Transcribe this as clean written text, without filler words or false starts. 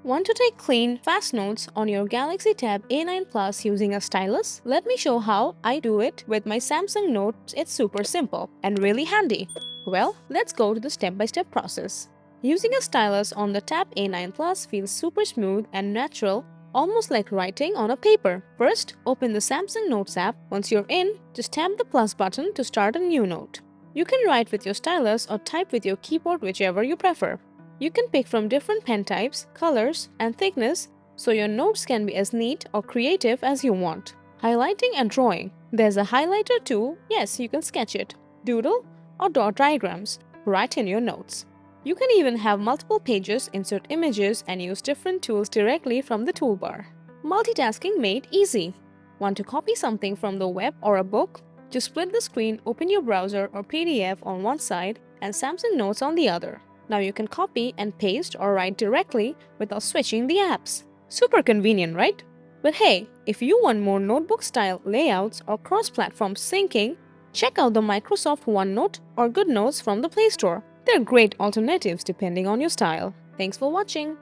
Want to take clean, fast notes on your Galaxy Tab A9 Plus using a stylus? Let me show how I do it with my Samsung Note. It's super simple and really handy. Well, let's go to the step-by-step process. Using a stylus on the Tab A9 Plus feels super smooth and natural, almost like writing on a paper. First, open the Samsung Notes app. Once you're in, just tap the plus button to start a new note. You can write with your stylus or type with your keyboard, whichever you prefer. You can pick from different pen types, colors, and thickness, so your notes can be as neat or creative as you want. Highlighting and drawing. There's a highlighter tool. Yes, you can sketch it, doodle, or draw diagrams right in your notes. You can even have multiple pages, insert images, and use different tools directly from the toolbar. Multitasking made easy. Want to copy something from the web or a book? Just split the screen, open your browser or PDF on one side and Samsung Notes on the other. Now you can copy and paste or write directly without switching the apps. Super convenient, right? But hey, if you want more notebook-style layouts or cross-platform syncing, check out the Microsoft OneNote or GoodNotes from the Play Store. They're great alternatives depending on your style. Thanks for watching.